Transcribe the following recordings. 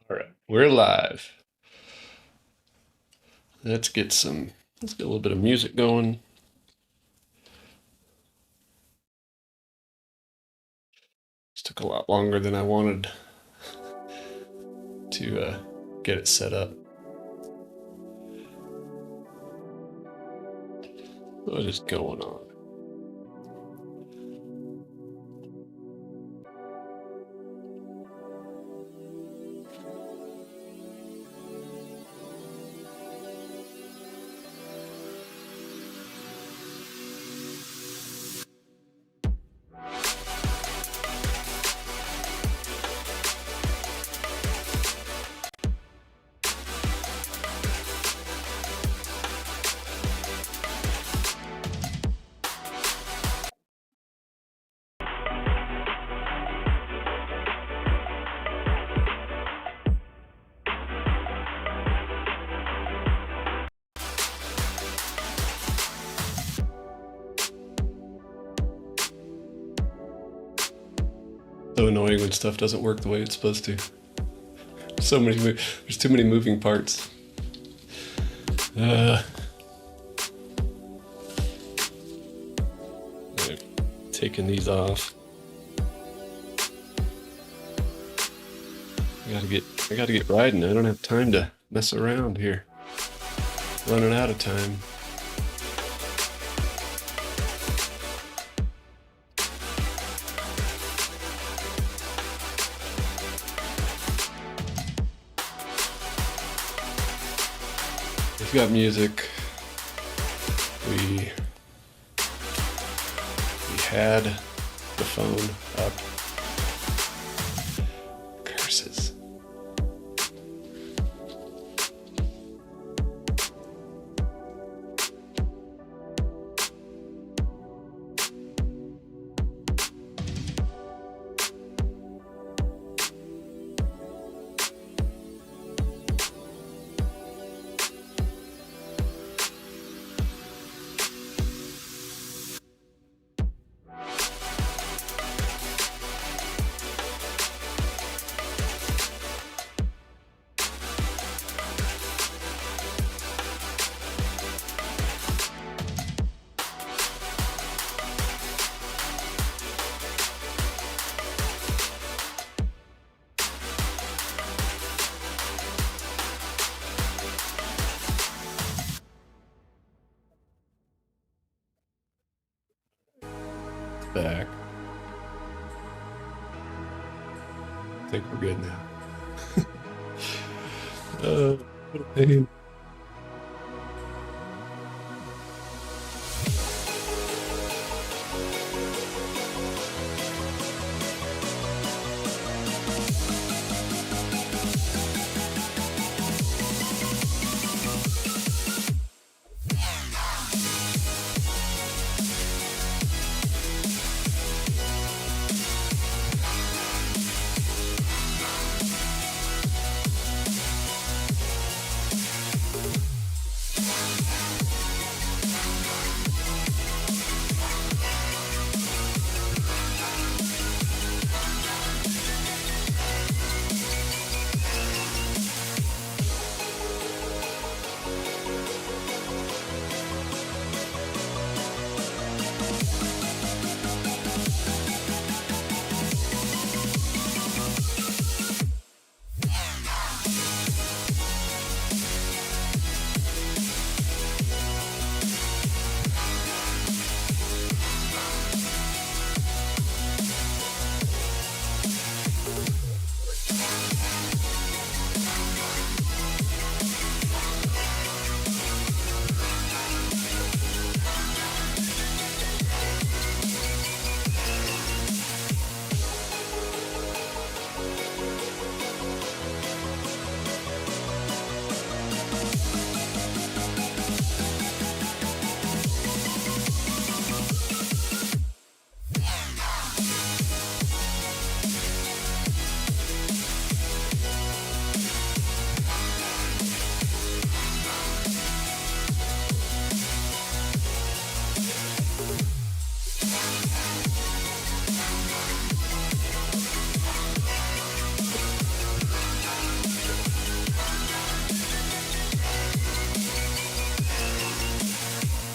All right, we're live. Let's get a little bit of music going. This took a lot longer than I wanted to get it set up. What is going on? So annoying when stuff doesn't work the way it's supposed to. There's too many moving parts. Uh, I'm taking these off. I gotta get riding. I don't have time to mess around here. Running out of time. We've got music. We had the phone up. Curses. Back. I think we're good now. What a pain.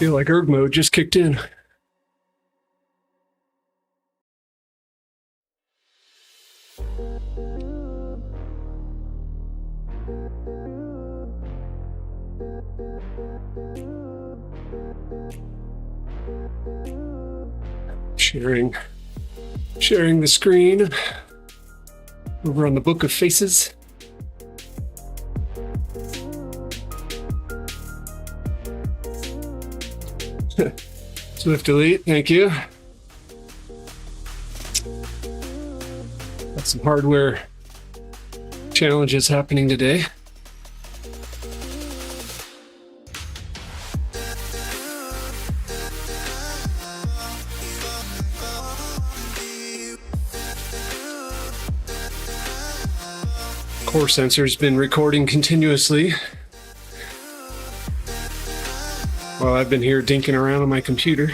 Feel like erg mode just kicked in. Sharing the screen over on the Book of Faces. Swift delete, thank you. Got some hardware challenges happening today. Core sensor's been recording continuously while I've been here dinking around on my computer.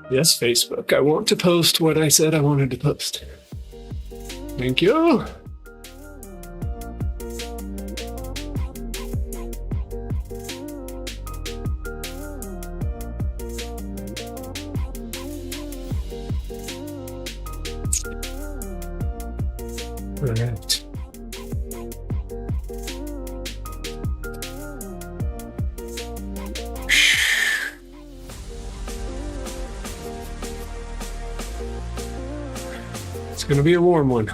Yes, Facebook, I want to post what I said I wanted to post. Thank you. Right. It's going to be a warm one.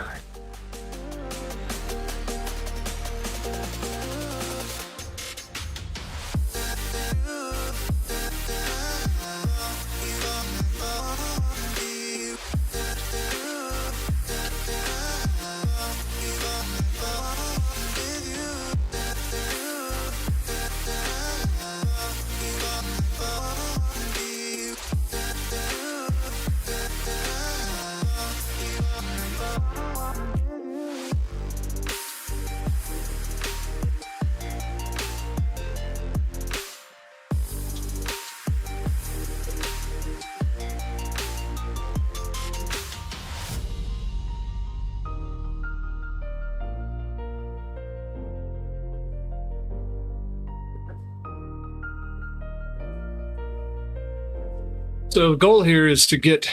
So the goal here is to get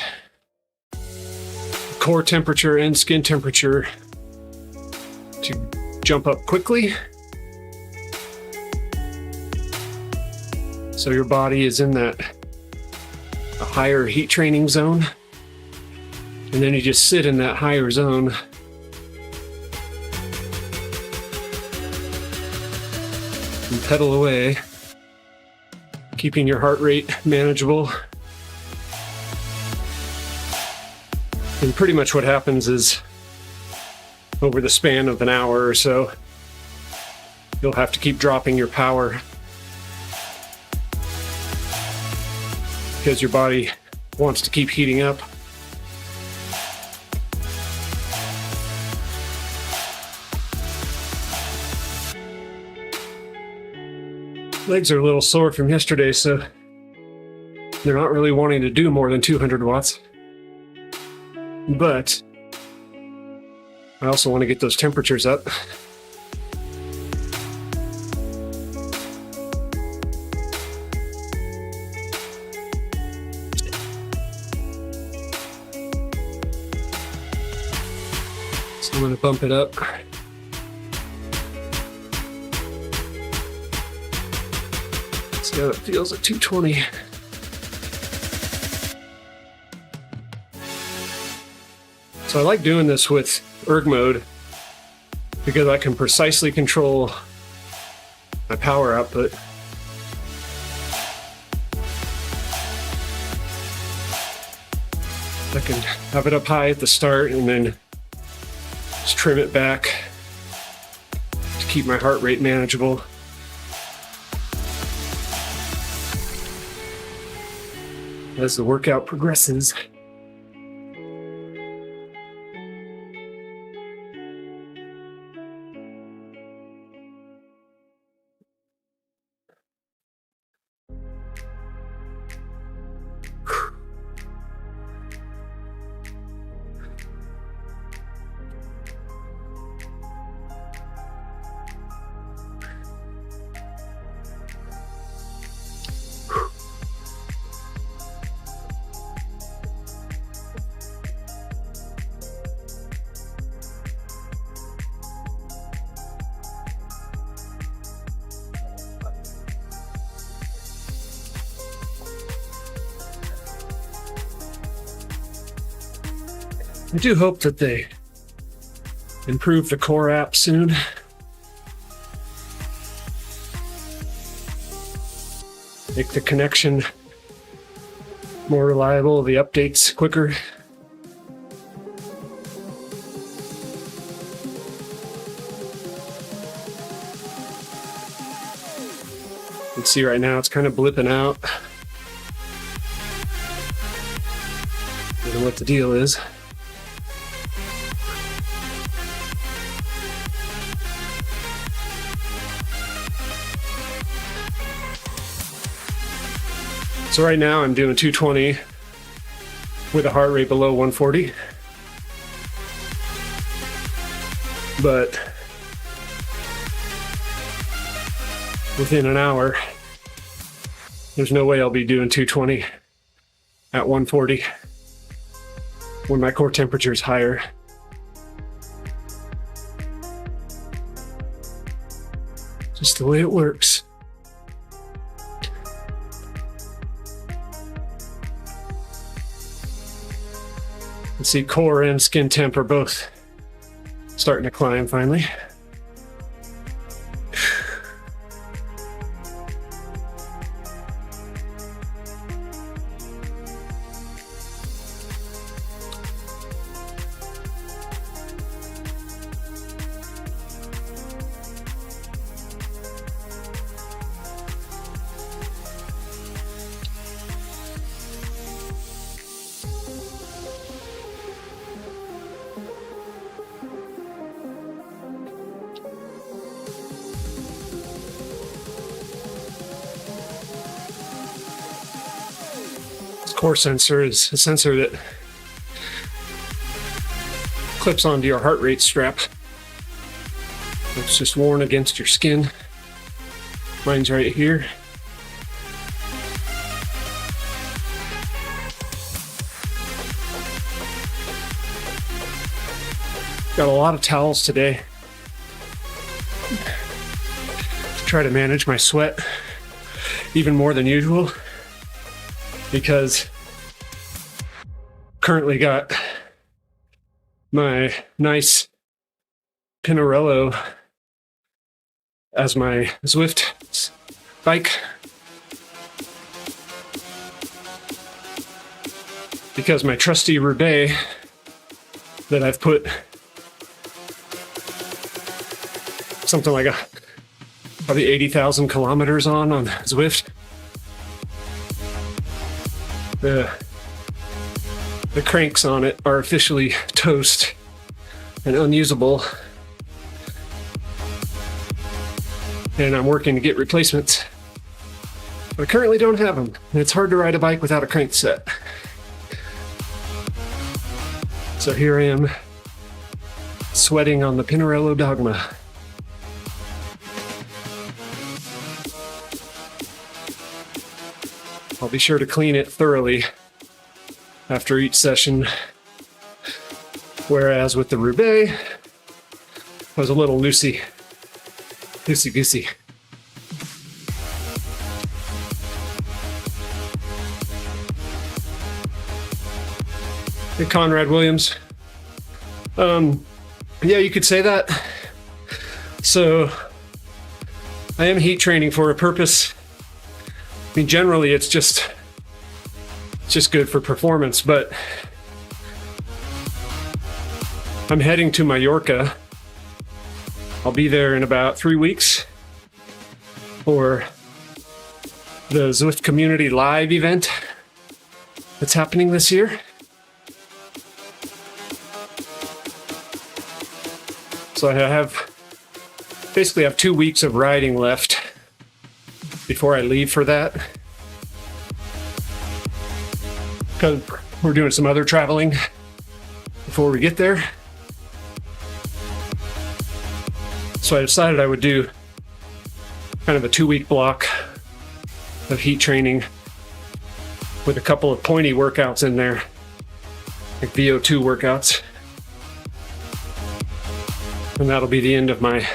core temperature and skin temperature to jump up quickly. So your body is in a higher heat training zone. And then you just sit in that higher zone. And pedal away, keeping your heart rate manageable. And pretty much what happens is, over the span of an hour or so, you'll have to keep dropping your power because your body wants to keep heating up. Legs are a little sore from yesterday, so they're not really wanting to do more than 200 watts. But I also want to get those temperatures up. So I'm going to bump it up. See how it feels at 220. So I like doing this with erg mode because I can precisely control my power output. I can have it up high at the start and then just trim it back to keep my heart rate manageable. As the workout progresses. I do hope that they improve the core app soon. Make the connection more reliable, the updates quicker. You can see right now it's kind of blipping out. I don't know what the deal is. So right now I'm doing 220 with a heart rate below 140. But within an hour, there's no way I'll be doing 220 at 140 when my core temperature is higher. Just the way it works. You see core and skin temp are both starting to climb finally. Core sensor is a sensor that clips onto your heart rate strap. It's just worn against your skin. Mine's right here. Got a lot of towels today to try to manage my sweat even more than usual, because currently got my nice Pinarello as my Zwift bike, because my trusty Roubaix that I've put something like probably 80,000 kilometers on Zwift. The cranks on it are officially toast and unusable, and I'm working to get replacements, but I currently don't have them, and it's hard to ride a bike without a crank set. So here I am, sweating on the Pinarello Dogma. I'll be sure to clean it thoroughly after each session, whereas with the Roubaix, I was a little loosey-goosey. Hey, Conrad Williams. Yeah, you could say that. So, I am heat training for a purpose. I mean, generally, it's just good for performance, but I'm heading to Mallorca. I'll be there in about 3 weeks for the Zwift Community Live event that's happening this year. So I basically have 2 weeks of riding left before I leave for that, because we're doing some other traveling before we get there. So I decided I would do kind of a 2-week block of heat training with a couple of pointy workouts in there, like VO2 workouts. And that'll be the end of my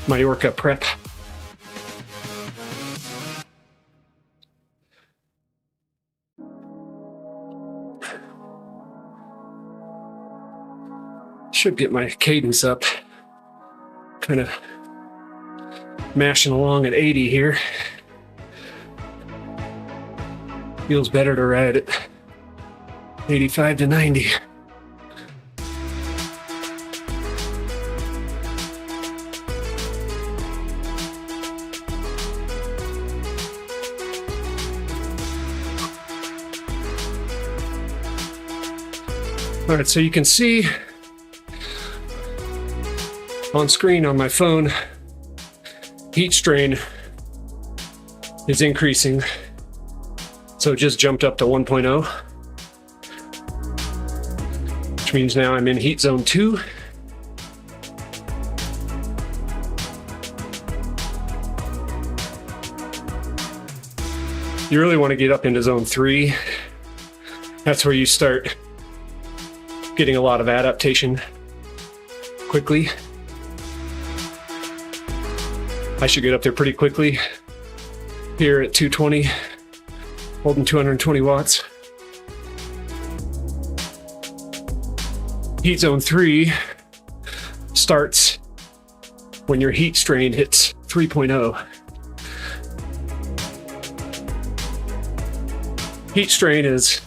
Mallorca prep. Should get my cadence up. Kind of mashing along at 80 here. Feels better to ride at 85 to 90. All right, so you can see on screen on my phone, heat strain is increasing. So it just jumped up to 1.0, which means now I'm in heat zone 2. You really want to get up into zone 3. That's where you start getting a lot of adaptation quickly. I should get up there pretty quickly here at 220, holding 220 watts. Heat zone 3 starts when your heat strain hits 3.0. Heat strain is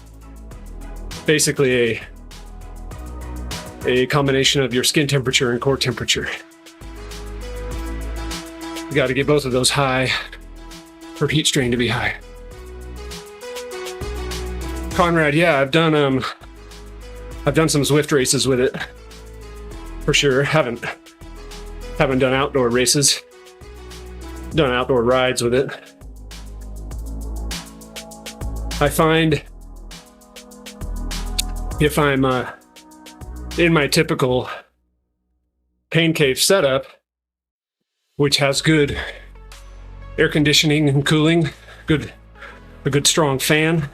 basically a combination of your skin temperature and core temperature. You got to get both of those high for heat strain to be high. Conrad, yeah, I've done some Zwift races with it for sure. Haven't done outdoor races. Done outdoor rides with it. I find if I'm in my typical pain cave setup, which has good air conditioning and cooling, a good strong fan,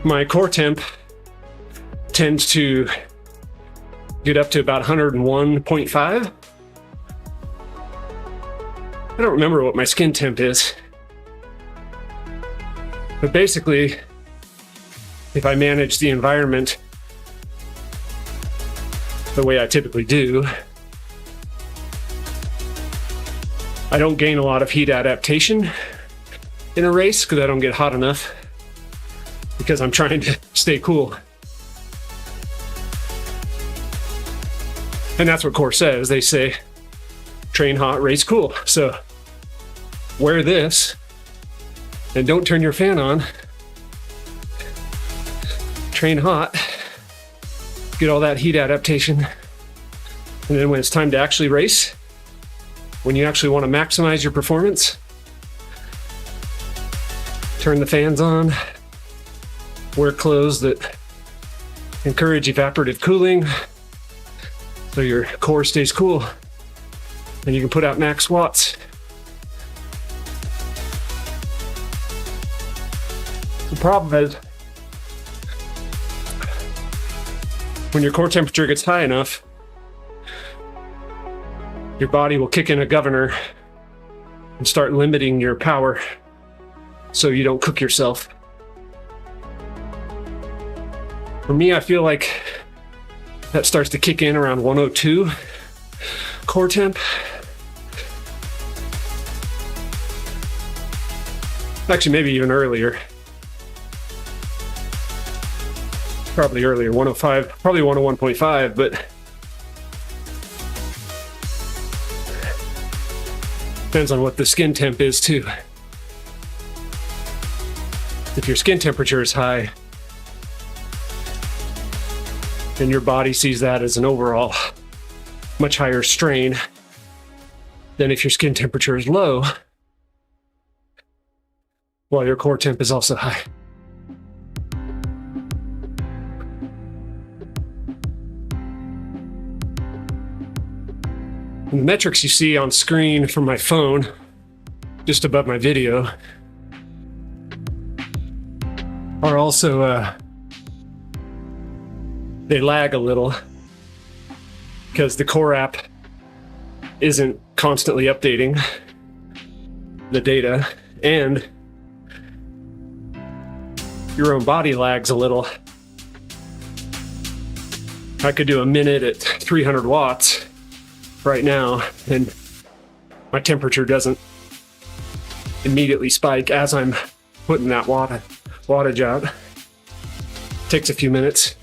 my core temp tends to get up to about 101.5. I don't remember what my skin temp is, but basically, if I manage the environment the way I typically do, I don't gain a lot of heat adaptation in a race because I don't get hot enough because I'm trying to stay cool. And that's what Core says. They say, train hot, race cool. So wear this and don't turn your fan on. Train hot, get all that heat adaptation, and then when it's time to actually race, when you actually want to maximize your performance, turn the fans on, wear clothes that encourage evaporative cooling so your core stays cool and you can put out max watts. The problem is, when your core temperature gets high enough, your body will kick in a governor and start limiting your power so you don't cook yourself. For me, I feel like that starts to kick in around 102 core temp. Actually, maybe even earlier. Probably earlier, 105, probably 101.5, but depends on what the skin temp is too. If your skin temperature is high, then your body sees that as an overall much higher strain than if your skin temperature is low, while your core temp is also high. The metrics you see on screen from my phone, just above my video, are also, they lag a little because the Core app isn't constantly updating the data, and your own body lags a little I could do a minute at 300 watts right now, and my temperature doesn't immediately spike as I'm putting that wattage out. Takes a few minutes.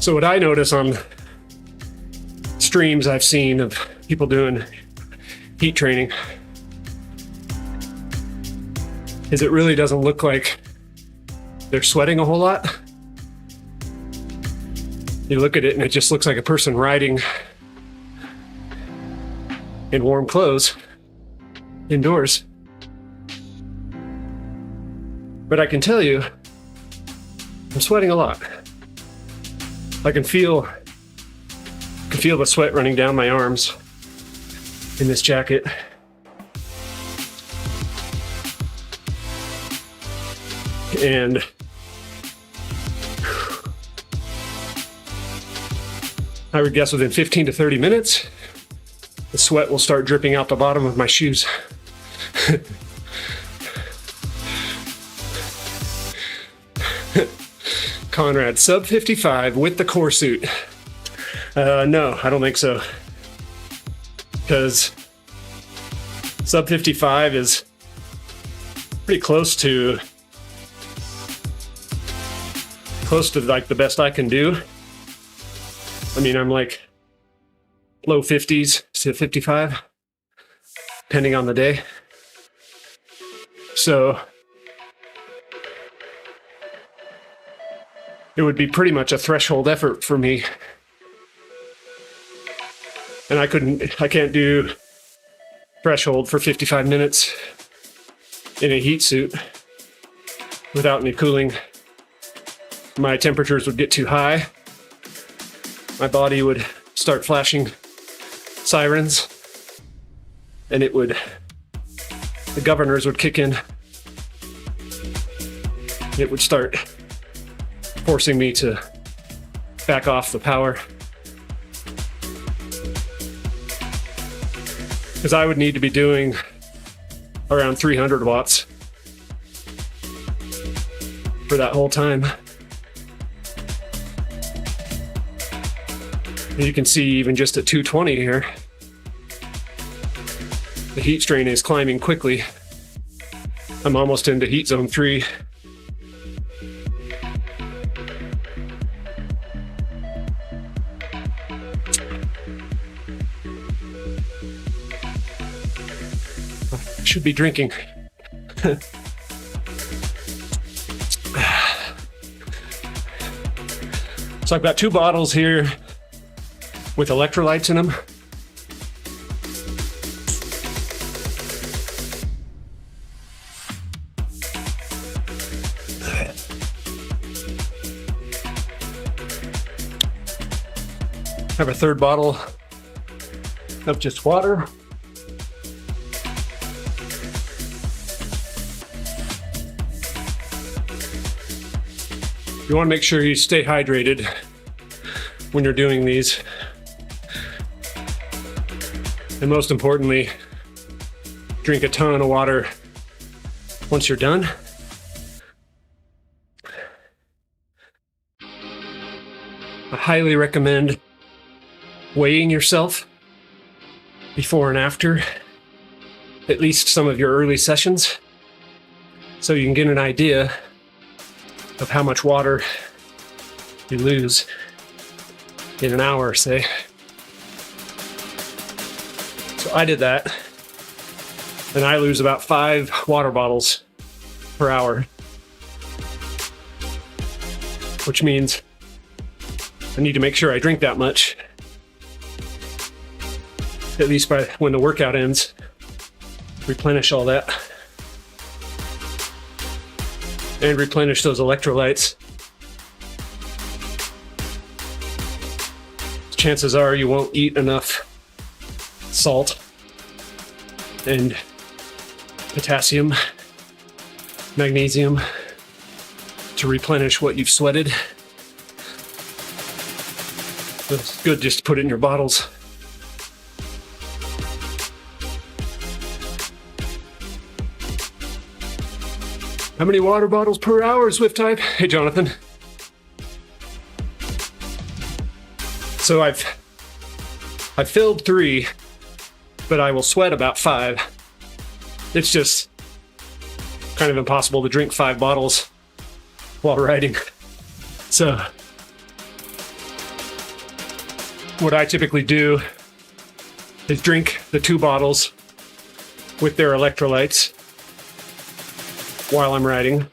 So what I notice on streams I've seen of people doing heat training is it really doesn't look like they're sweating a whole lot. You look at it and it just looks like a person riding in warm clothes indoors. But I can tell you, I'm sweating a lot. I can feel the sweat running down my arms in this jacket. And I would guess within 15 to 30 minutes, the sweat will start dripping out the bottom of my shoes. Conrad, sub 55 with the core suit. No, I don't think so. Because sub 55 is pretty close to like the best I can do. I mean, I'm like low 50s to 55, depending on the day. So it would be pretty much a threshold effort for me. And I can't do threshold for 55 minutes in a heat suit without any cooling. My temperatures would get too high. My body would start flashing sirens, and the governors would kick in. It would start forcing me to back off the power. Because I would need to be doing around 300 watts for that whole time. And you can see even just at 220 here, the heat strain is climbing quickly. I'm almost into heat zone 3. I should be drinking. So I've got 2 bottles here with electrolytes in them. I have a 3rd bottle of just water. You want to make sure you stay hydrated when you're doing these. And most importantly, drink a ton of water once you're done. I highly recommend weighing yourself before and after at least some of your early sessions, so you can get an idea of how much water you lose in an hour, say. So I did that, and I lose about 5 water bottles per hour, which means I need to make sure I drink that much, at least by when the workout ends, replenish all that, and replenish those electrolytes. Chances are you won't eat enough salt and potassium, magnesium to replenish what you've sweated. It's good just to put it in your bottles. How many water bottles per hour, Swift type? Hey, Jonathan. So I've filled 3, but I will sweat about 5. It's just kind of impossible to drink 5 bottles while riding. So what I typically do is drink the 2 bottles with their electrolytes while I'm riding.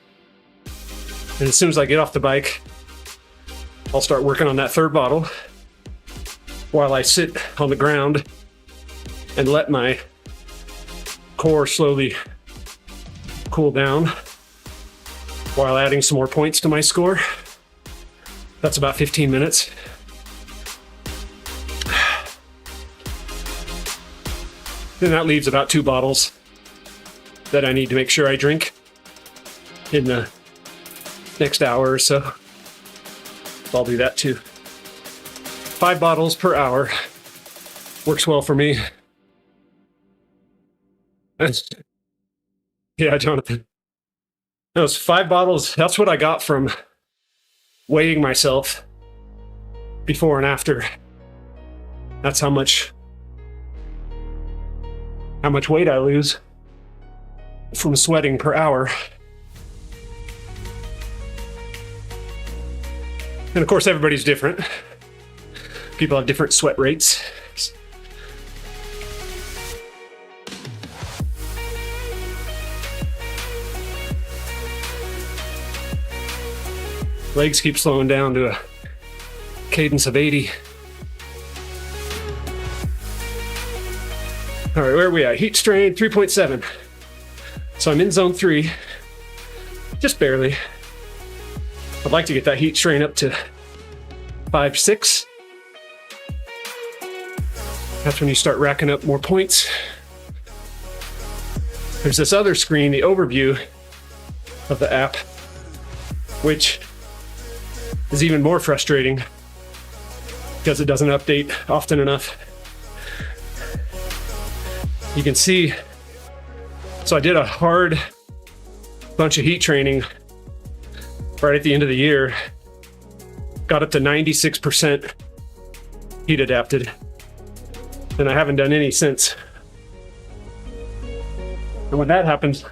And as soon as I get off the bike, I'll start working on that 3rd bottle while I sit on the ground and let my core slowly cool down while adding some more points to my score. That's about 15 minutes. Then that leaves about 2 bottles that I need to make sure I drink in the next hour or so. I'll do that too. 5 bottles per hour works well for me. Yeah, Jonathan. Those 5 bottles, that's what I got from weighing myself before and after. That's how much weight I lose from sweating per hour. And of course, everybody's different. People have different sweat rates. Legs keep slowing down to a cadence of 80. All right, where are we at? Heat strain 3.7. So I'm in zone 3, just barely. I'd like to get that heat strain up to 5, 6. That's when you start racking up more points. There's this other screen, the overview of the app, which is even more frustrating because it doesn't update often enough. You can see, so I did a hard bunch of heat training right at the end of the year, got up to 96% heat adapted, and I haven't done any since. And when that happens,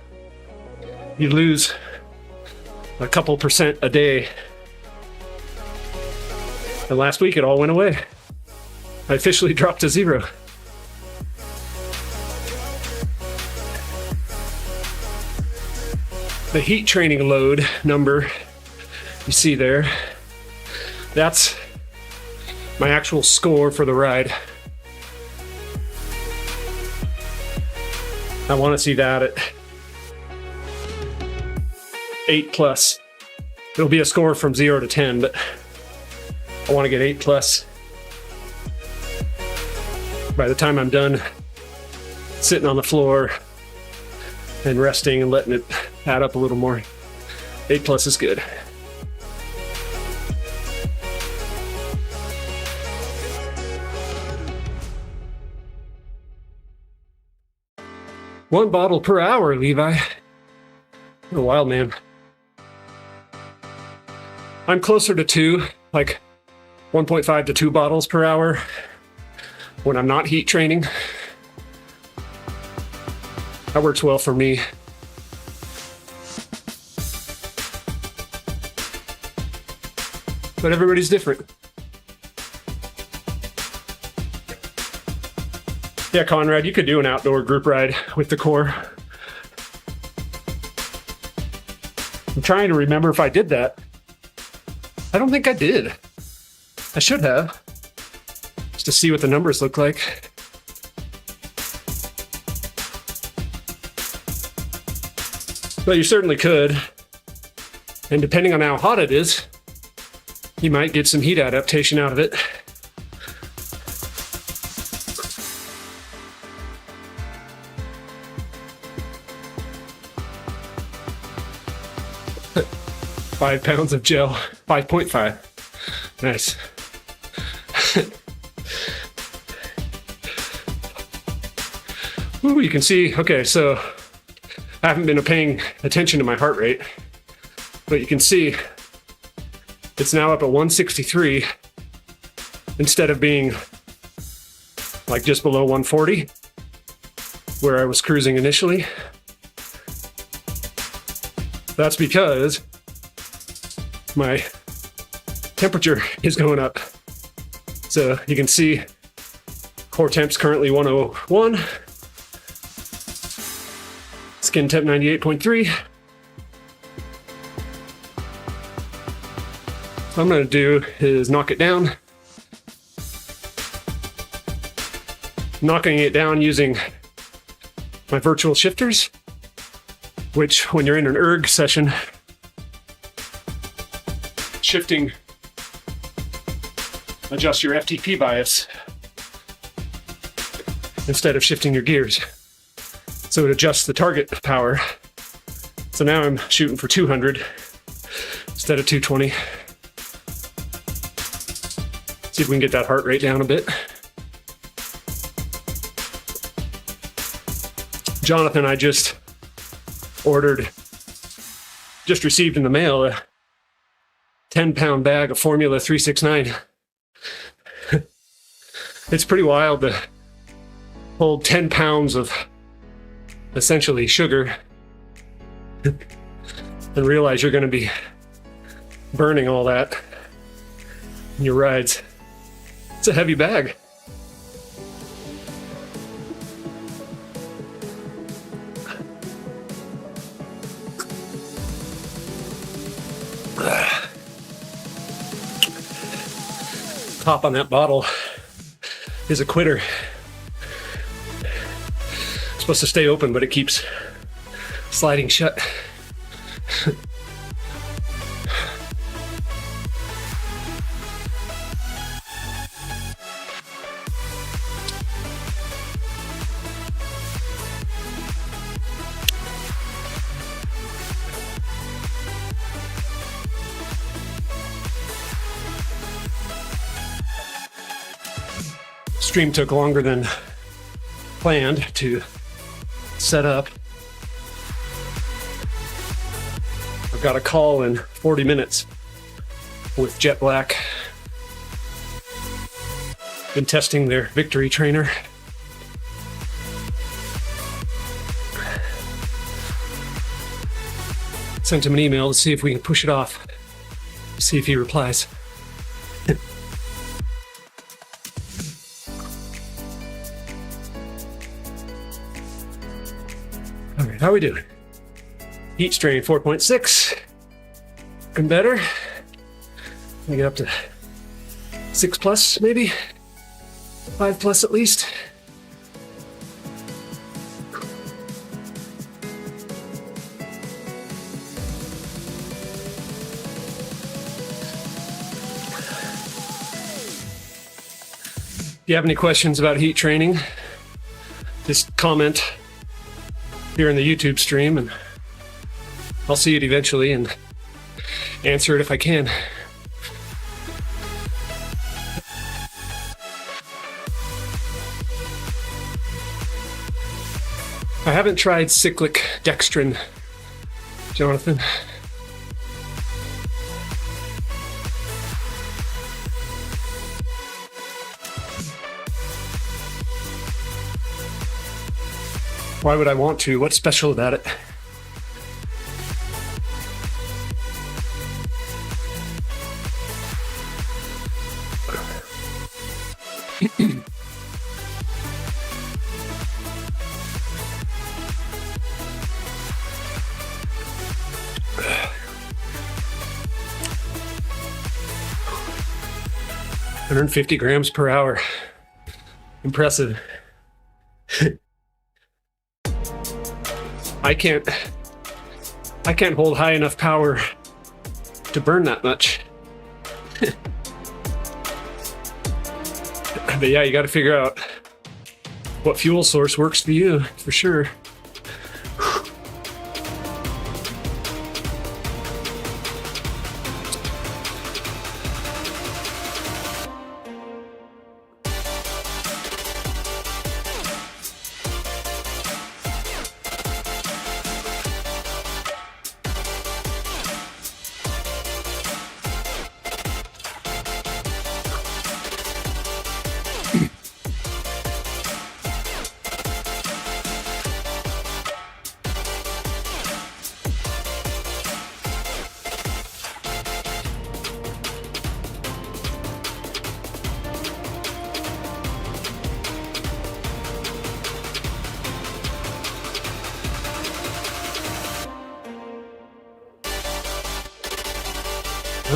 you lose a couple percent a day. And last week it all went away. I officially dropped to 0. The heat training load number you see there, that's my actual score for the ride. I want to see that at 8 plus. It'll be a score from 0 to 10, but I want to get 8 plus. By the time I'm done sitting on the floor and resting and letting it add up a little more, 8 plus is good. One bottle per hour, Levi. You're a wild man. I'm closer to 2, like 1.5 to 2 bottles per hour when I'm not heat training. That works well for me. But everybody's different. Yeah, Conrad, you could do an outdoor group ride with the core. I'm trying to remember if I did that. I don't think I did. I should have. Just to see what the numbers look like. But you certainly could. And depending on how hot it is, you might get some heat adaptation out of it. £5 of gel, 5.5. Nice. Ooh, you can see, okay, so I haven't been paying attention to my heart rate, but you can see it's now up at 163 instead of being like just below 140 where I was cruising initially. That's because my temperature is going up. So you can see core temp's currently 101, skin temp 98.3. What I'm going to do is knock it down. Knocking it down using my virtual shifters, which when you're in an erg session, shifting adjusts your FTP bias instead of shifting your gears. So it adjusts the target power. So now I'm shooting for 200 instead of 220. See if we can get that heart rate down a bit. Jonathan, I just received in the mail a 10-pound bag of Formula 369. It's pretty wild to hold 10 pounds of essentially sugar and realize you're going to be burning all that in your rides. It's a heavy bag. Top on that bottle is a quitter. It's supposed to stay open, but it keeps sliding shut. Stream took longer than planned to set up. I've got a call in 40 minutes with Jet Black. Been testing their Victory trainer. Sent him an email to see if we can push it off. See if he replies. All right, how we doing? Heat strain 4.6. And better. We get up to 6 plus, maybe 5 plus at least. If you have any questions about heat training, just comment here in the YouTube stream and I'll see it eventually and answer it if I can. I haven't tried cyclic dextrin, Jonathan. Why would I want to? What's special about it? $150 grams per hour. Impressive. I can't hold high enough power to burn that much. But yeah, you got to figure out what fuel source works for you, for sure.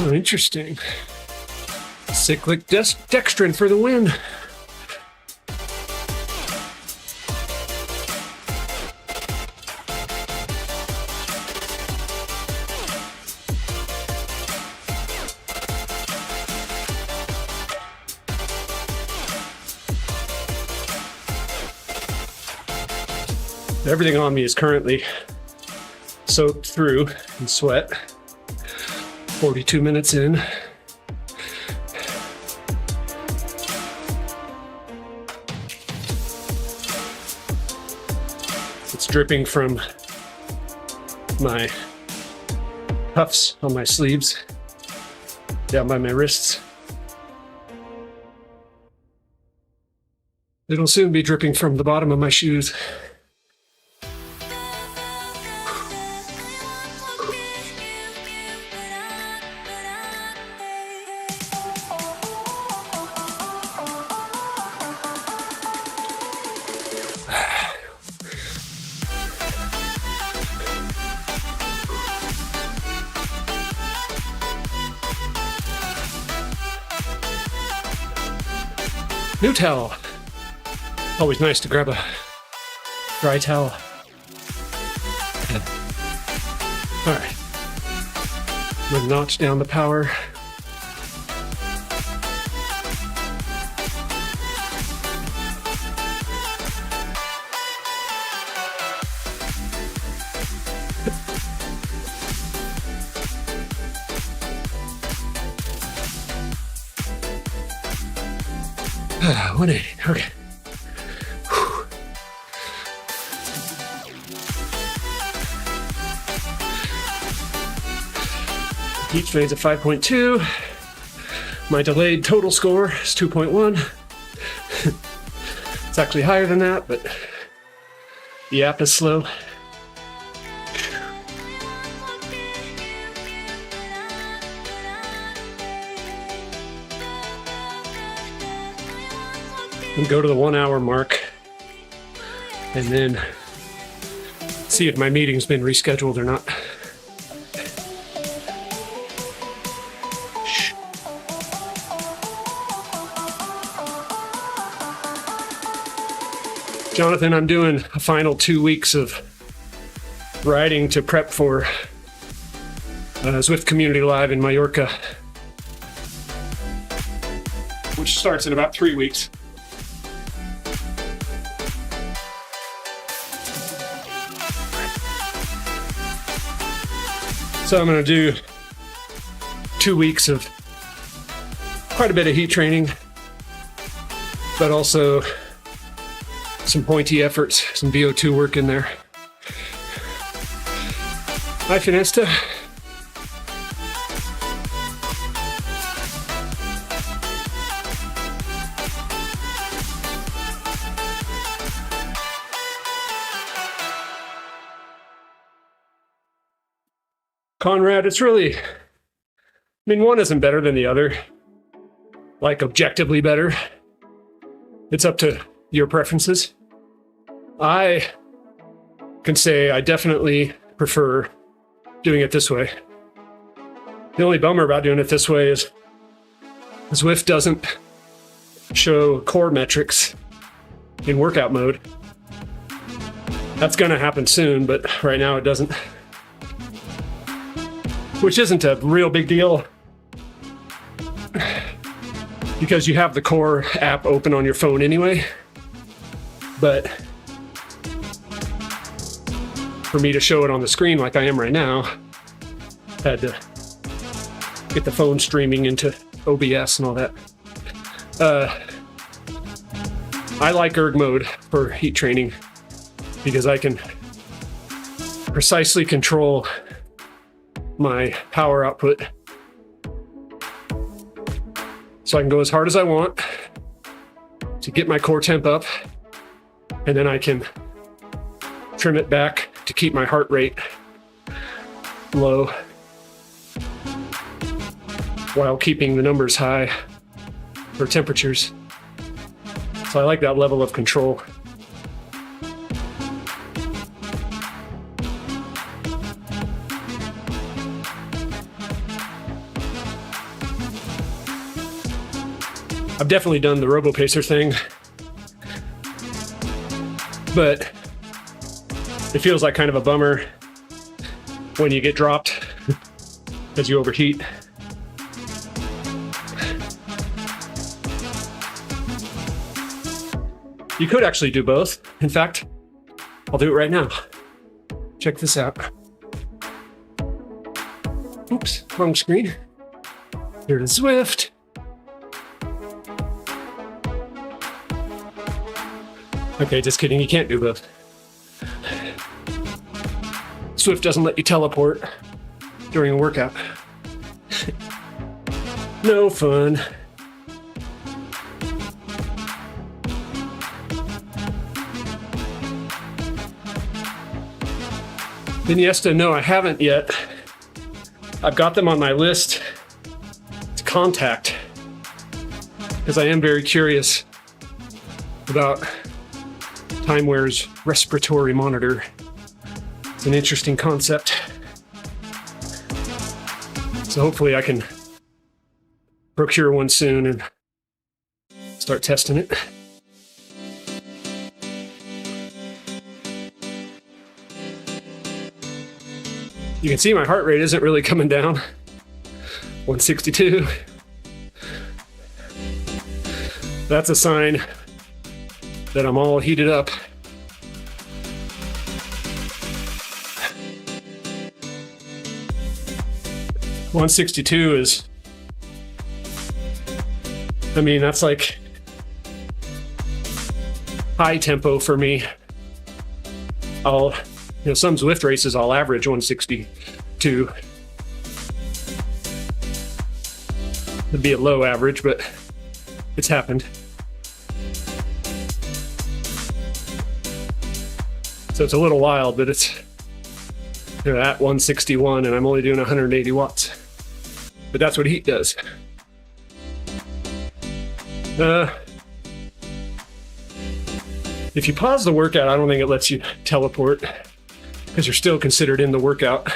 Oh, interesting. Cyclic dextrin for the win. Everything on me is currently soaked through in sweat. 42 minutes in. It's dripping from my cuffs on my sleeves, down by my wrists. It'll soon be dripping from the bottom of my shoes. New towel. Always nice to grab a dry towel. All right. I'm gonna notch down the power. Ah, 180. Okay. Whew. Heat strain's at 5.2. My delayed total score is 2.1. It's actually higher than that, but the app is slow. And go to the 1 hour mark and then see if my meeting's been rescheduled or not. Jonathan, I'm doing a final 2 weeks of riding to prep for Zwift Community Live in Mallorca, which starts in about 3 weeks. So I'm going to do 2 weeks of quite a bit of heat training, but also some pointy efforts, some VO2 work in there. Hi, Finesta. Conrad, it's really, one isn't better than the other, like objectively better. It's up to your preferences. I can say I definitely prefer doing it this way. The only bummer about doing it this way is Zwift doesn't show core metrics in workout mode. That's going to happen soon, but right now it doesn't. Which isn't a real big deal because you have the core app open on your phone anyway. But for me to show it on the screen like I am right now, I had to get the phone streaming into OBS and all that. I like erg mode for heat training because I can precisely control my power output. So I can go as hard as I want to get my core temp up, and then I can trim it back to keep my heart rate low while keeping the numbers high for temperatures. So I like that level of control. I've definitely done the RoboPacer thing, but it feels like kind of a bummer when you get dropped as you overheat. You could actually do both. In fact, I'll do it right now. Check this out. Oops, wrong screen. Here to Zwift. Okay, just kidding, you can't do both. Zwift doesn't let you teleport during a workout. No fun. Iniesta, no, I haven't yet. I've got them on my list to contact because I am very curious about TimeWare's respiratory monitor. It's an interesting concept. So hopefully I can procure one soon and start testing it. You can see my heart rate isn't really coming down. 162. That's a sign that I'm all heated up. .162 is, I mean, that's like high tempo for me. Some Zwift races I'll average 162. It'd be a low average, but it's happened. So it's a little wild, but it's at 161 and I'm only doing 180 watts. But that's what heat does. If you pause the workout, I don't think it lets you teleport because you're still considered in the workout.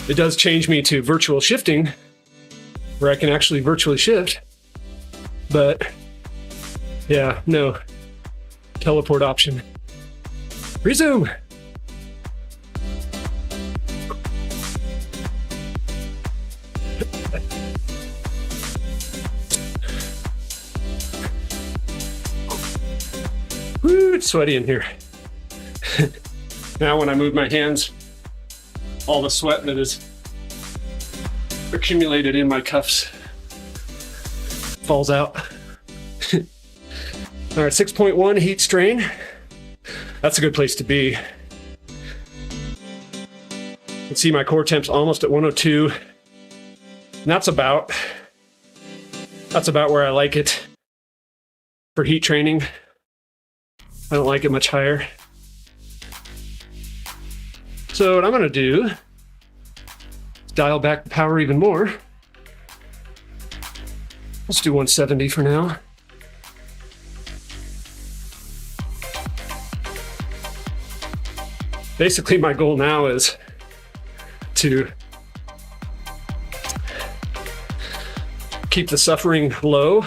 It does change me to virtual shifting, where I can actually virtually shift. But yeah, no teleport option. Resume. Woo, it's sweaty in here. Now when I move my hands, all the sweat that is accumulated in my cuffs falls out. All right, 6.1 heat strain. That's a good place to be. You can see my core temp's almost at 102. And that's about where I like it for heat training. I don't like it much higher. So what I'm gonna do is dial back the power even more. Let's do 170 for now. Basically, my goal now is to keep the suffering low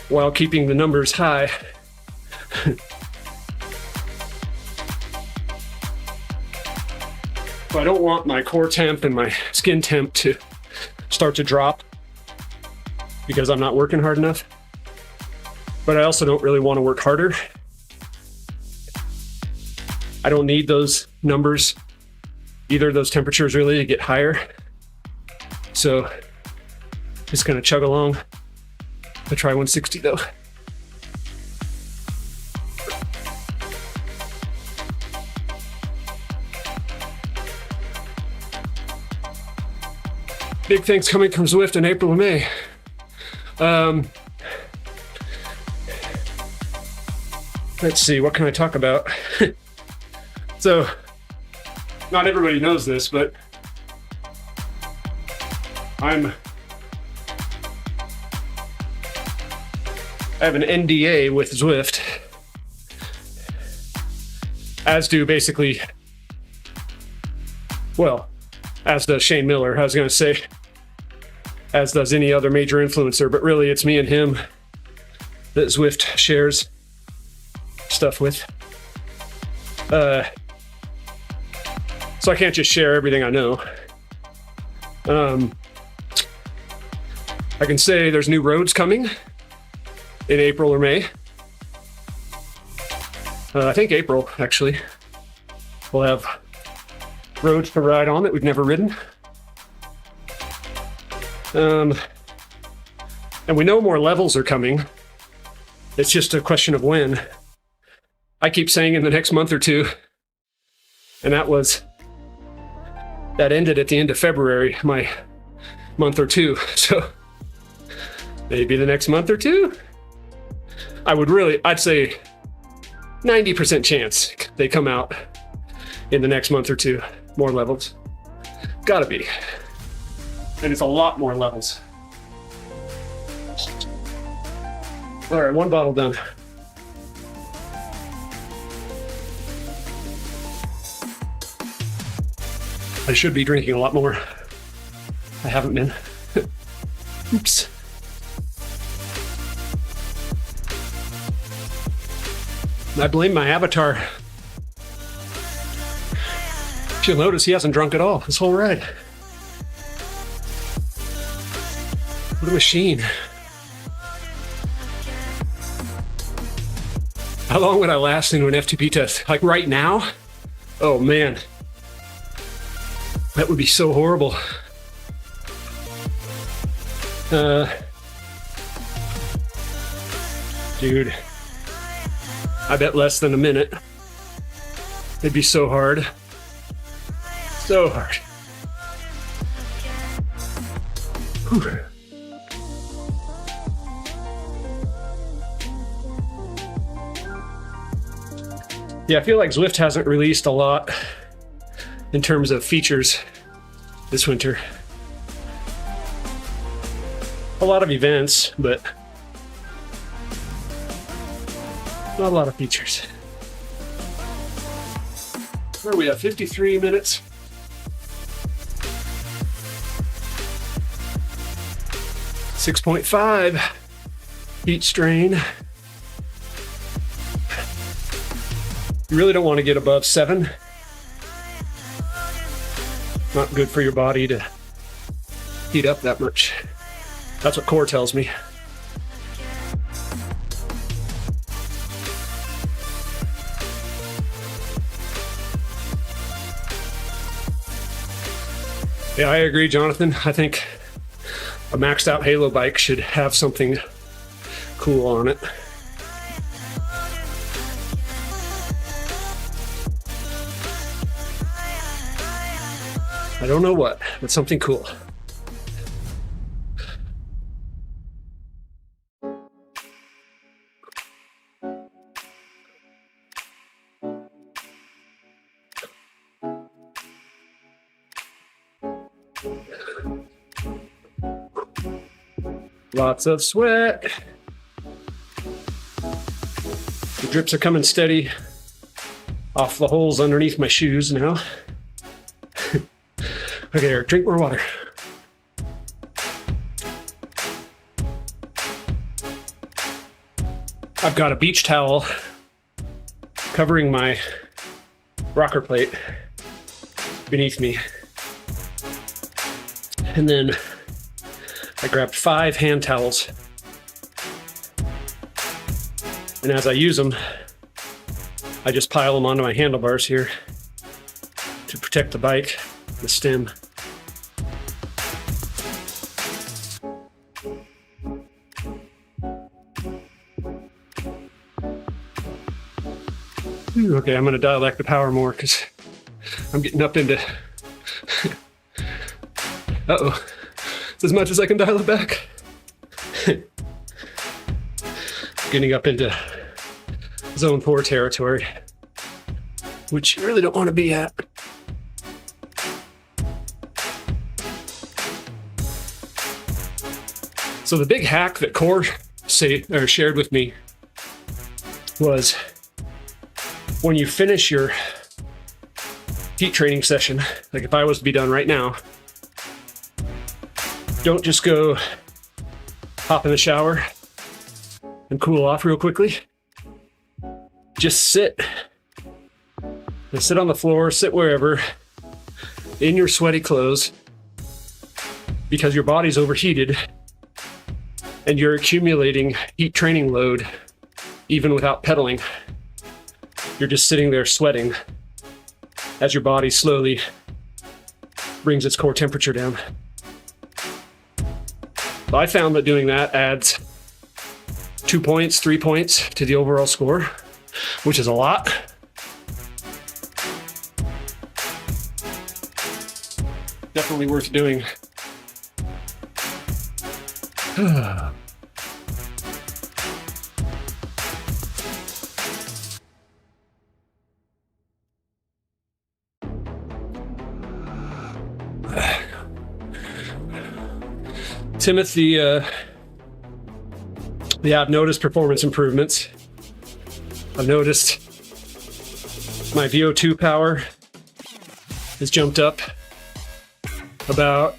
while keeping the numbers high. I don't want my core temp and my skin temp to start to drop because I'm not working hard enough. But I also don't really want to work harder. I don't need those numbers, either of those temperatures really, to get higher. So just gonna chug along. I'll try 160 though. Big things coming from Zwift in April and May. Let's see, what can I talk about? So, not everybody knows this, but I have an NDA with Zwift, as do basically, well, as does Shane Miller. I was going to say, as does any other major influencer, but really it's me and him that Zwift shares stuff with. So I can't just share everything I know. I can say there's new roads coming in April or May. I think April, actually. We'll have roads to ride on that we've never ridden. And we know more levels are coming. It's just a question of when. I keep saying in the next month or two, and that ended at the end of February, my month or two. So maybe the next month or two. I'd say 90% chance they come out in the next month or two. More levels. Gotta be. And it's a lot more levels. All right, one bottle done. I should be drinking a lot more. I haven't been. Oops. I blame my avatar. You'll notice he hasn't drunk at all this whole ride. What a machine. How long would I last into an FTP test? Like right now? Oh man. That would be so horrible. Dude. I bet less than a minute. It'd be so hard. So hard. Whew. Yeah, I feel like Zwift hasn't released a lot in terms of features this winter. A lot of events, but not a lot of features. Where are we at? 53 minutes. .5 heat strain. You really don't want to get above 7. Not good for your body to heat up that much. That's what core tells me. Yeah, I agree, Jonathan. I think a maxed out Halo bike should have something cool on it. I don't know what, but something cool. Lots of sweat. The drips are coming steady off the holes underneath my shoes now. Okay, Eric, drink more water. I've got a beach towel covering my rocker plate beneath me. And then I grabbed 5 hand towels. And as I use them, I just pile them onto my handlebars here to protect the bike, the stem. Okay, I'm going to dial back the power more because I'm getting up into... Uh-oh. It's as much as I can dial it back. Getting up into zone 4 territory, which you really don't want to be at. So the big hack that Core shared with me was when you finish your heat training session, like if I was to be done right now, Don't just go hop in the shower and cool off real quickly. Just sit. And sit on the floor, sit wherever, in your sweaty clothes, because your body's overheated and you're accumulating heat training load even without pedaling. You're just sitting there sweating as your body slowly brings its core temperature down. So I found that doing that adds 2 points, 3 points to the overall score, which is a lot. Definitely worth doing. Timothy, I've noticed performance improvements. I've noticed my VO2 power has jumped up about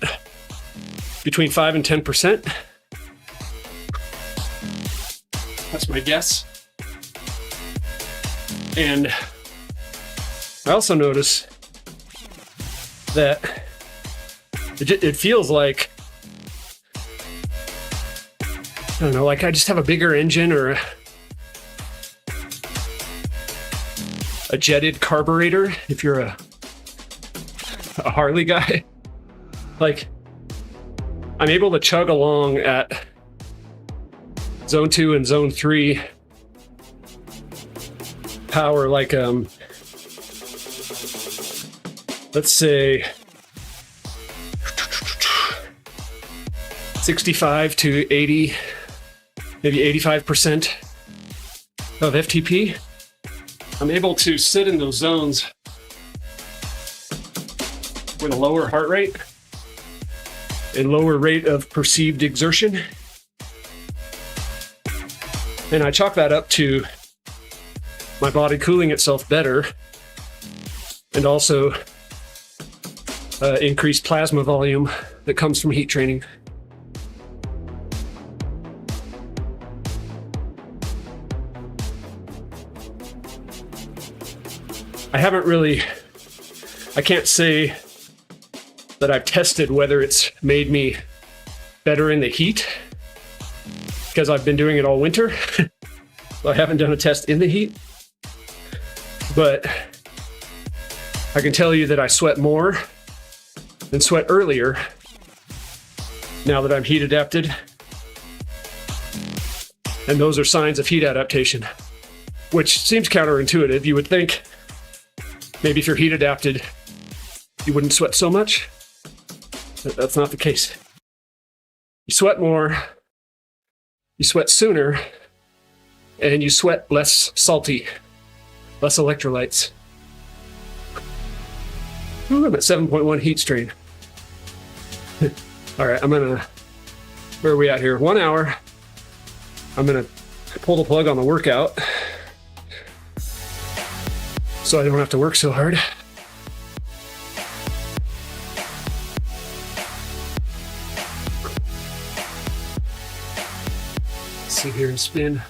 between 5 and 10%. That's my guess. And I also notice that it feels like, I don't know, like I just have a bigger engine or a jetted carburetor if you're a Harley guy. Like, I'm able to chug along at zone 2 and zone 3 power, like let's say 65 to 80, maybe 85% of FTP. I'm able to sit in those zones with a lower heart rate and lower rate of perceived exertion. And I chalk that up to my body cooling itself better and also increased plasma volume that comes from heat training. I can't say that I've tested whether it's made me better in the heat, because I've been doing it all winter. So I haven't done a test in the heat. But I can tell you that I sweat more and sweat earlier now that I'm heat adapted. And those are signs of heat adaptation, which seems counterintuitive. You would think maybe if you're heat adapted, you wouldn't sweat so much. But that's not the case. You sweat more, you sweat sooner, and you sweat less salty, less electrolytes. Ooh, I'm at 7.1 heat strain. All right, where are we at here? 1 hour. I'm gonna pull the plug on the workout so I don't have to work so hard. Sit here and spin.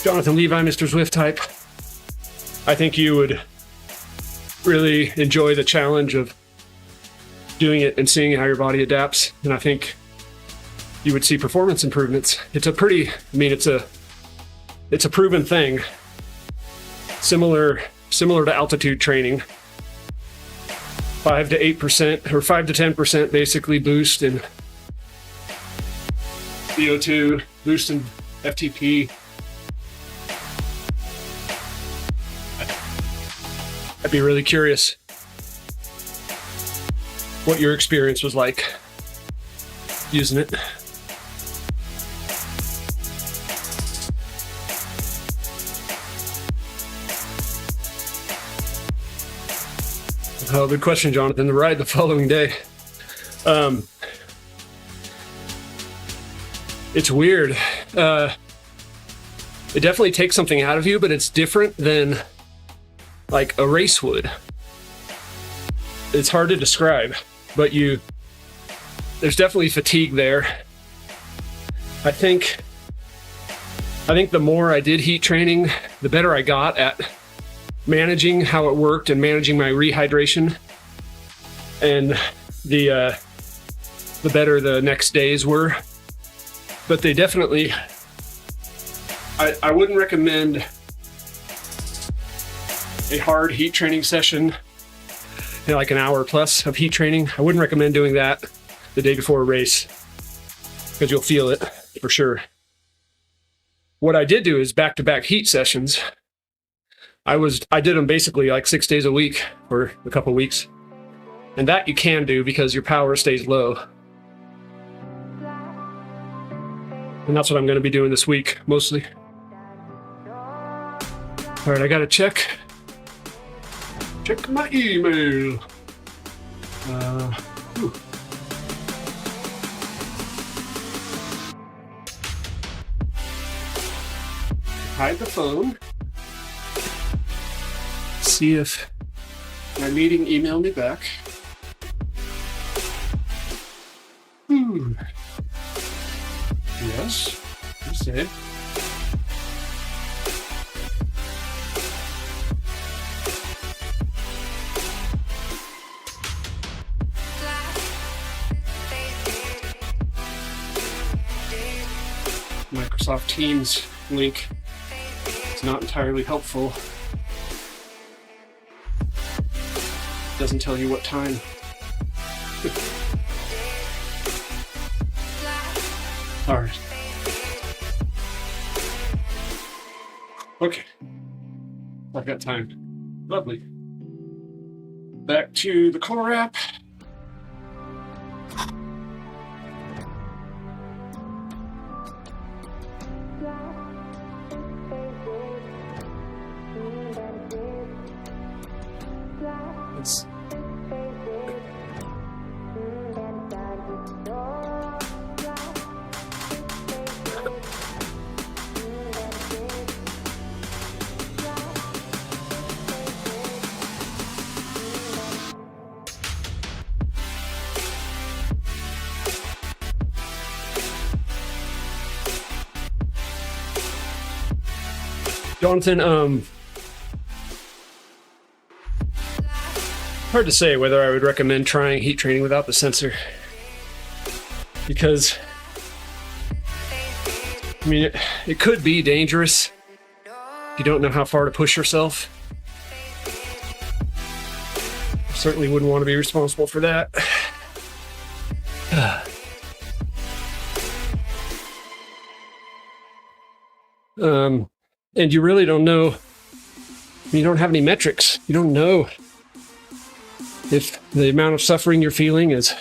Jonathan Levi, Mr. Zwift type. I think you would really enjoy the challenge of doing it and seeing how your body adapts. And I think you would see performance improvements. It's a proven thing. Similar to altitude training. 5 to 8% or 5 to 10% basically boost in VO2, boost in FTP. I'd be really curious what your experience was like using it. Oh, good question, Jonathan. The ride the following day. It's weird. It definitely takes something out of you, but it's different than like a race would. It's hard to describe, but there's definitely fatigue there. I think the more I did heat training, the better I got at managing how it worked and managing my rehydration, and the better the next days were. But they definitely, I wouldn't recommend a hard heat training session, like an hour plus of heat training. I wouldn't recommend doing that the day before a race, because you'll feel it for sure. What I did do is back-to-back heat sessions. I did them basically like 6 days a week for a couple weeks. And that you can do because your power stays low. And that's what I'm going to be doing this week, mostly. All right, I got to check my email. Hide the phone. See if my meeting emailed me back. Yes, you said. Microsoft Teams link is not entirely helpful. Doesn't tell you what time. All right. Okay. I've got time. Lovely. Back to the core app. Let's Jonathan, hard to say whether I would recommend trying heat training without the sensor, because I mean it could be dangerous if you don't know how far to push yourself. I certainly wouldn't want to be responsible for that. And you really don't know, you don't have any metrics. You don't know if the amount of suffering you're feeling is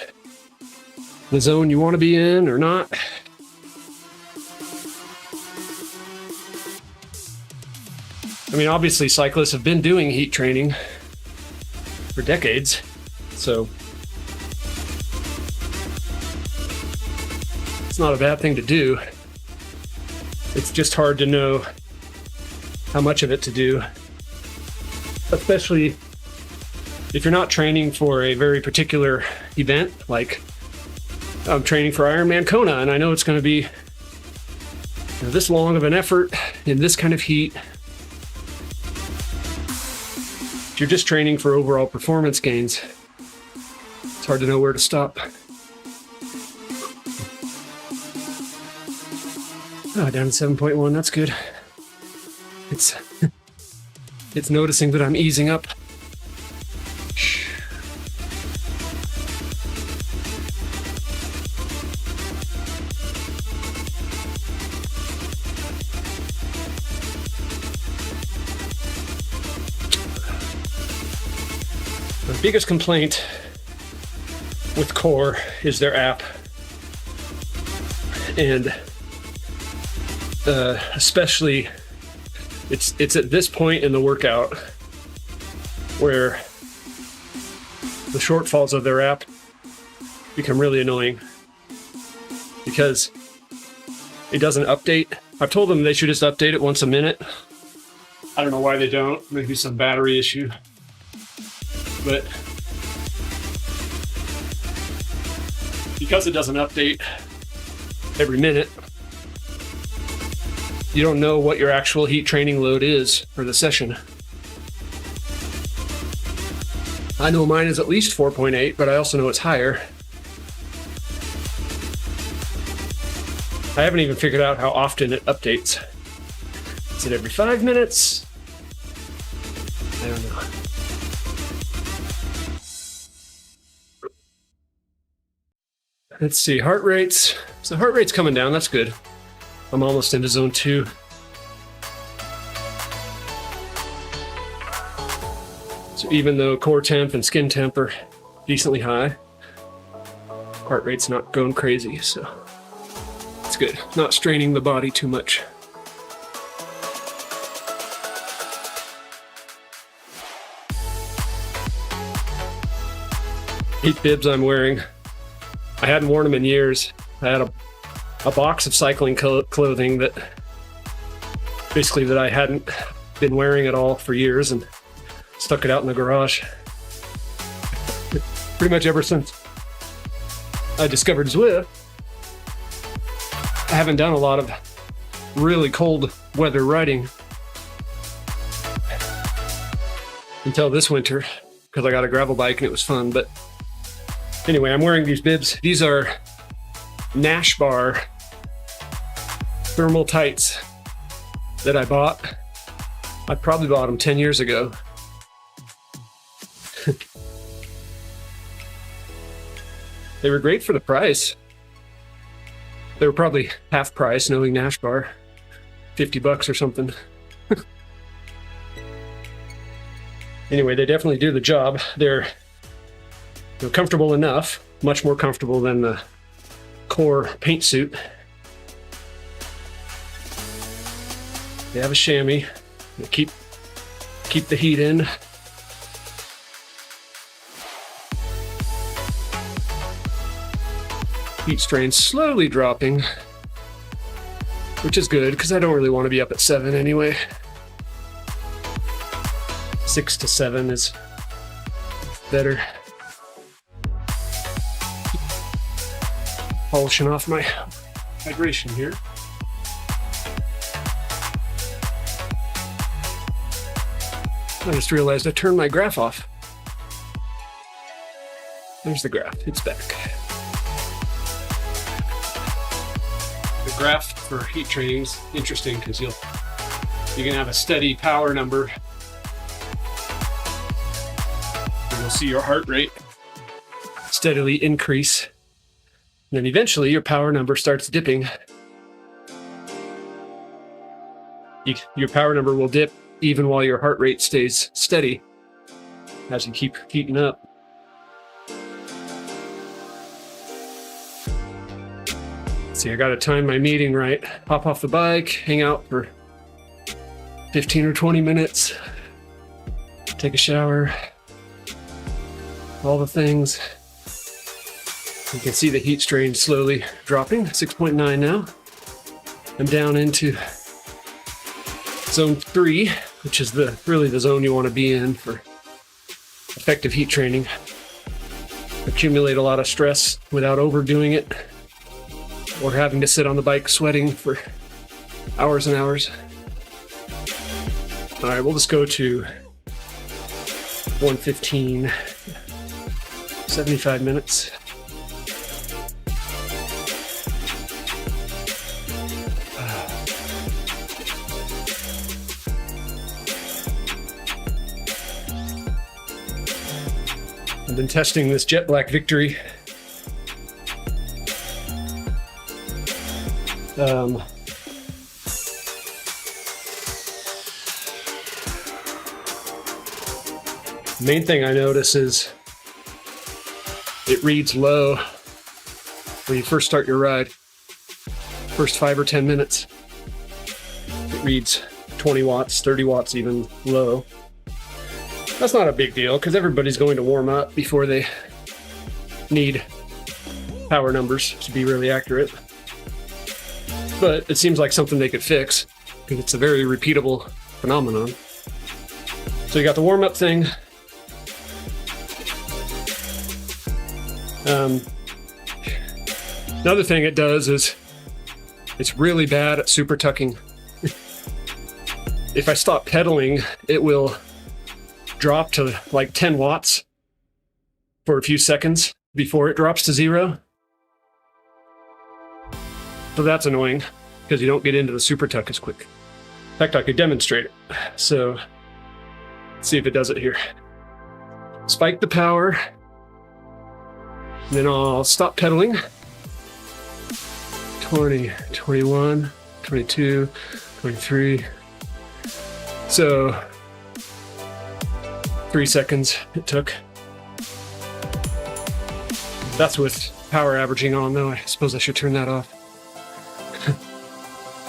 the zone you want to be in or not. I mean, obviously cyclists have been doing heat training for decades, so it's not a bad thing to do. It's just hard to know how much of it to do, especially if you're not training for a very particular event. Like I'm training for Ironman Kona, and I know it's going to be this long of an effort in this kind of heat. If you're just training for overall performance gains, it's hard to know where to stop. Oh, down to 7.1, that's good. It's noticing that I'm easing up. The biggest complaint with Core is their app, and especially it's at this point in the workout where the shortfalls of their app become really annoying because it doesn't update. I've told them they should just update it once a minute. I don't know why they don't. Maybe some battery issue. But because it doesn't update every minute, you don't know what your actual heat training load is for the session. I know mine is at least 4.8, but I also know it's higher. I haven't even figured out how often it updates. Is it every 5 minutes? I don't know. Let's see, heart rates. So heart rate's coming down, that's good. I'm almost into zone 2. So even though core temp and skin temp are decently high, heart rate's not going crazy, so it's good. Not straining the body too much. Heat bibs I'm wearing. I hadn't worn them in years. I had a box of cycling clothing that basically that I hadn't been wearing at all for years and stuck it out in the garage. Pretty much ever since I discovered Zwift, I haven't done a lot of really cold weather riding until this winter because I got a gravel bike and it was fun. But anyway, I'm wearing these bibs. These are Nash Bar thermal tights that I bought. I probably bought them 10 years ago. They were great for the price. They were probably half price, knowing Nash Bar, $50 or something. Anyway, they definitely do the job. They're comfortable enough, much more comfortable than the core paint suit. They have a chamois. They keep the heat in. Heat strain slowly dropping, which is good because I don't really want to be up at 7 anyway. 6 to 7 is better. Polishing off my hydration here. I just realized I turned my graph off. There's the graph, it's back. The graph for heat training is interesting because you can have a steady power number. And you'll see your heart rate steadily increase. And then eventually your power number starts dipping. Your power number will dip even while your heart rate stays steady as you keep heating up. See, I gotta time my meeting right. Hop off the bike, hang out for 15 or 20 minutes, take a shower, all the things. You can see the heat strain slowly dropping, 6.9 now. I'm down into zone 3, which is really the zone you want to be in for effective heat training. Accumulate a lot of stress without overdoing it or having to sit on the bike sweating for hours and hours. All right, we'll just go to 115, 75 minutes. I've been testing this Jet Black Victory. Main thing I notice is it reads low when you first start your ride. First 5 or 10 minutes. It reads 20 watts, 30 watts even low. That's not a big deal because everybody's going to warm up before they need power numbers to be really accurate. But it seems like something they could fix because it's a very repeatable phenomenon. So you got the warm up thing. Another thing it does is it's really bad at super tucking. If I stop pedaling, it will drop to like 10 watts for a few seconds before it drops to 0. So that's annoying because you don't get into the super tuck as quick. In fact, I could demonstrate it. So let's see if it does it here. Spike the power. Then I'll stop pedaling. 20, 21, 22, 23. So 3 seconds it took. That's with power averaging on though. I suppose I should turn that off.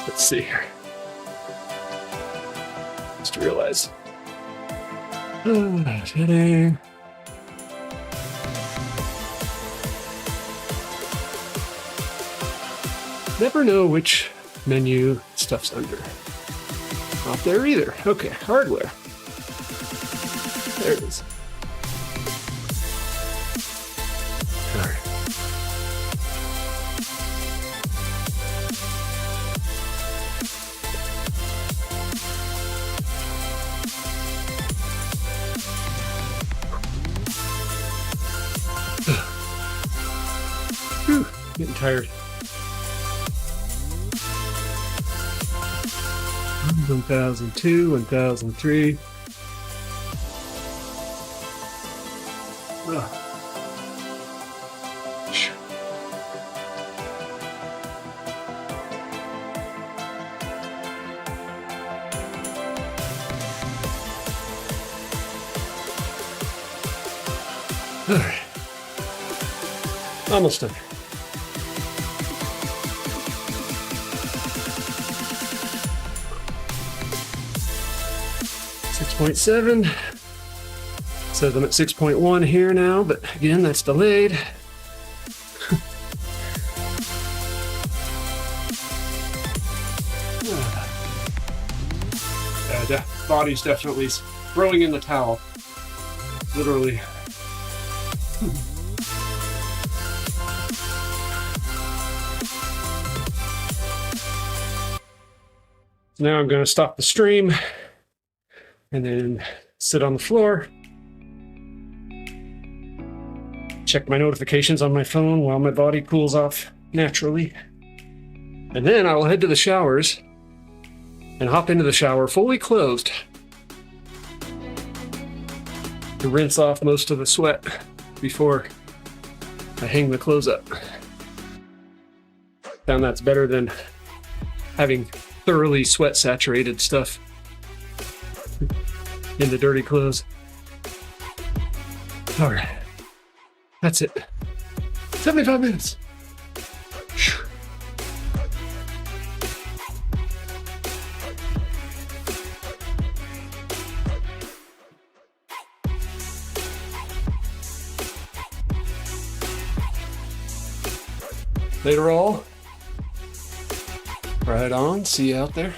Let's see here. Just realize. Heading. Never know which menu stuff's under. Not there either. Okay, hardware. There it is. All right. Whew, getting tired. 1002, 1003. All right. Almost done. .7. Says I'm at 6.1 here now, but again, that's delayed. Yeah, body's definitely throwing in the towel. Literally. Now I'm going to stop the stream and then sit on the floor, check my notifications on my phone while my body cools off naturally. And then I will head to the showers and hop into the shower fully clothed to rinse off most of the sweat before I hang the clothes up. Found that's better than having thoroughly sweat saturated stuff in the dirty clothes. All right, that's it. 75 minutes. Later all. Right on. See you out there.